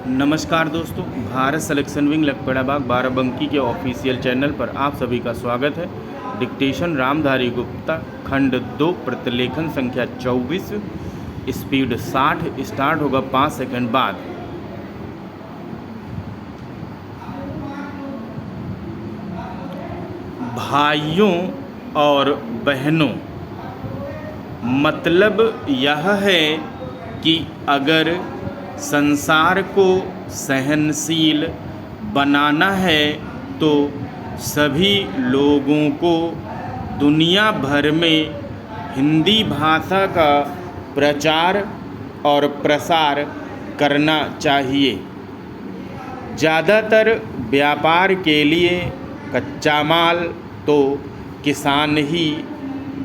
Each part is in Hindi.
नमस्कार दोस्तों, भारत सिलेक्शन विंग लखपड़ा बाग बाराबंकी के ऑफिशियल चैनल पर आप सभी का स्वागत है। डिक्टेशन रामधारी गुप्ता, खंड 2, प्रतिलेखन संख्या 24, स्पीड 60, स्टार्ट होगा 5 सेकंड बाद। भाइयों और बहनों, मतलब यह है कि अगर संसार को सहनशील बनाना है तो सभी लोगों को दुनिया भर में हिंदी भाषा का प्रचार और प्रसार करना चाहिए। ज़्यादातर व्यापार के लिए कच्चा माल तो किसान ही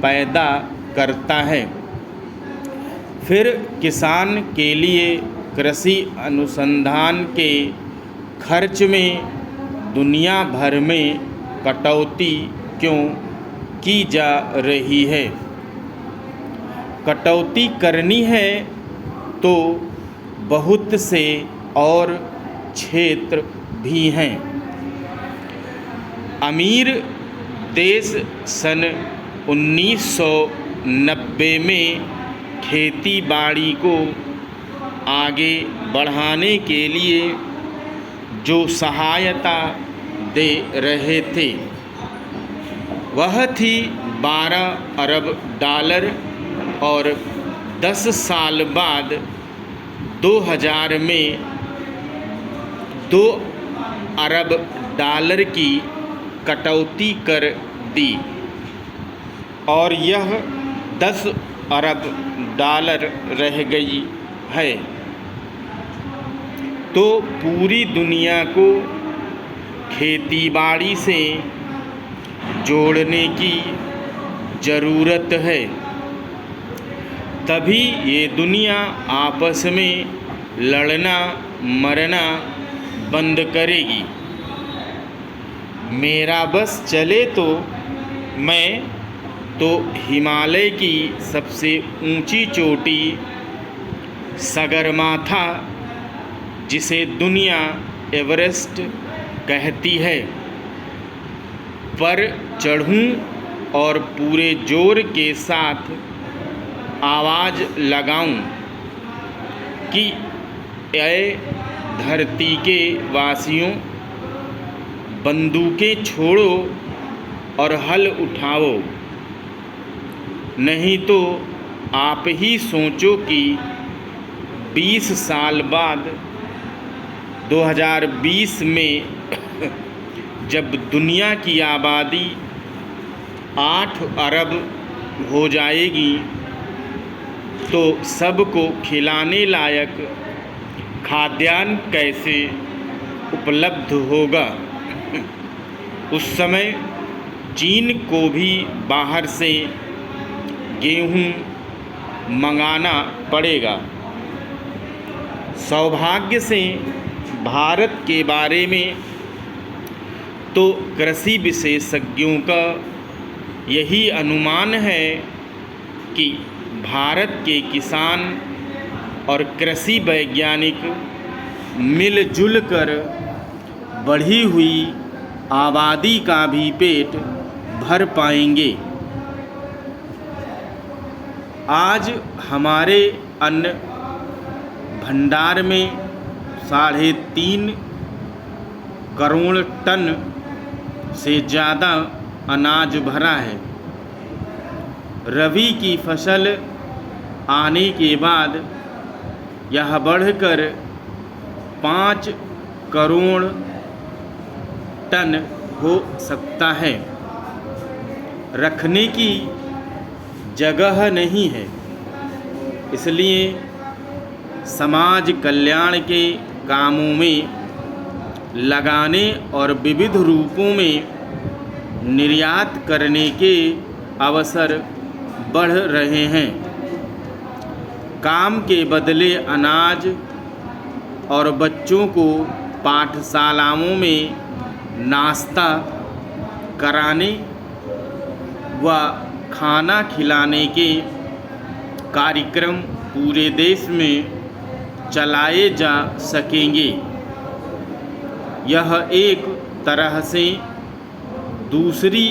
पैदा करता है, फिर किसान के लिए कृषि अनुसंधान के खर्च में दुनिया भर में कटौती क्यों की जा रही है। कटौती करनी है तो बहुत से और क्षेत्र भी हैं। अमीर देश सन 1990 में खेती बाड़ी को आगे बढ़ाने के लिए जो सहायता दे रहे थे वह थी 12 अरब डॉलर, और 10 साल बाद 2000 में 2 अरब डॉलर की कटौती कर दी और यह 10 अरब डॉलर रह गई है। तो पूरी दुनिया को खेतीबाड़ी से जोड़ने की ज़रूरत है, तभी ये दुनिया आपस में लड़ना मरना बंद करेगी। मेरा बस चले तो मैं तो हिमालय की सबसे ऊंची चोटी सगरमाथा, जिसे दुनिया एवरेस्ट कहती है, पर चढ़ूं और पूरे जोर के साथ आवाज़ लगाऊं कि ऐ धरती के वासियों, बंदूकें छोड़ो और हल उठाओ, नहीं तो आप ही सोचो कि 20 साल बाद 2020 में जब दुनिया की आबादी 8 अरब हो जाएगी तो सबको खिलाने लायक खाद्यान्न कैसे उपलब्ध होगा। उस समय चीन को भी बाहर से गेहूं मंगाना पड़ेगा। सौभाग्य से भारत के बारे में तो कृषि विशेषज्ञों का यही अनुमान है कि भारत के किसान और कृषि वैज्ञानिक मिलजुल कर बढ़ी हुई आबादी का भी पेट भर पाएंगे। आज हमारे अन्न भंडार में 3.5 करोड़ टन से ज़्यादा अनाज भरा है। रबी की फसल आने के बाद यह बढ़कर 5 करोड़ टन हो सकता है। रखने की जगह नहीं है, इसलिए समाज कल्याण के कामों में लगाने और विविध रूपों में निर्यात करने के अवसर बढ़ रहे हैं। काम के बदले अनाज और बच्चों को पाठशालाओं में नाश्ता कराने व खाना खिलाने के कार्यक्रम पूरे देश में चलाए जा सकेंगे। यह एक तरह से दूसरी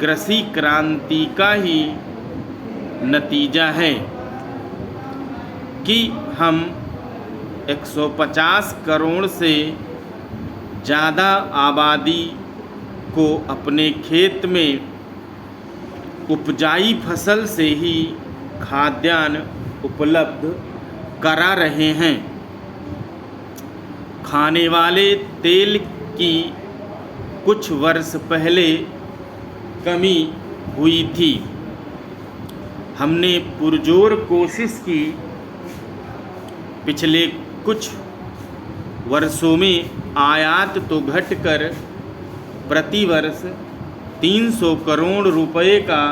कृषि क्रांति का ही नतीजा है कि हम 150 करोड़ से ज़्यादा आबादी को अपने खेत में उपजाई फसल से ही खाद्यान्न उपलब्ध करा रहे हैं। खाने वाले तेल की कुछ वर्ष पहले कमी हुई थी। हमने पुरजोर कोशिश की पिछले कुछ वर्षों में आयात तो घटकर प्रतिवर्ष 300 करोड़ रुपए का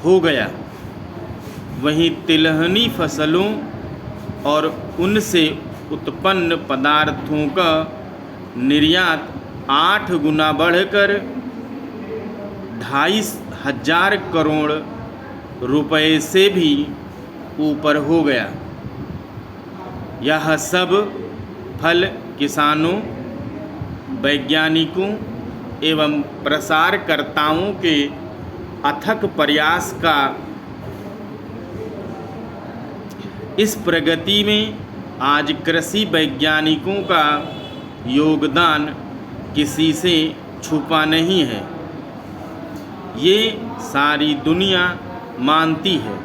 हो गया, वहीं तिलहनी फसलों और उनसे उत्पन्न पदार्थों का निर्यात 8 गुना बढ़कर 2,500 करोड़ रुपए से भी ऊपर हो गया। यह सब फल किसानों, वैज्ञानिकों एवं प्रसारकर्ताओं के अथक प्रयास का। इस प्रगति में आज कृषि वैज्ञानिकों का योगदान किसी से छुपा नहीं है, ये सारी दुनिया मानती है।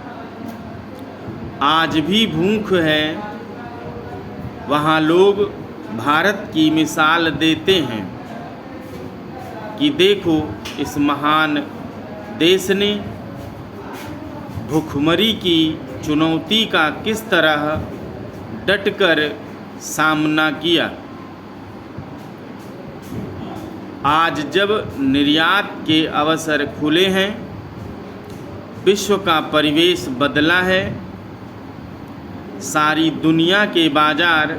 आज भी भूख है, वहाँ लोग भारत की मिसाल देते हैं कि देखो इस महान देश ने भूखमरी की चुनौती का किस तरह डटकर सामना किया। आज जब निर्यात के अवसर खुले हैं, विश्व का परिवेश बदला है, सारी दुनिया के बाजार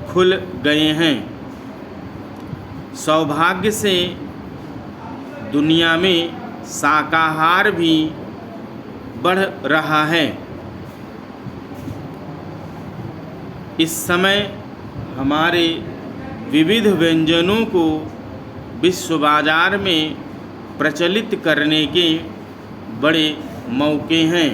खुल गए हैं। सौभाग्य से दुनिया में शाकाहार भी बढ़ रहा है। इस समय हमारे विविध व्यंजनों को विश्व बाजार में प्रचलित करने के बड़े मौके हैं।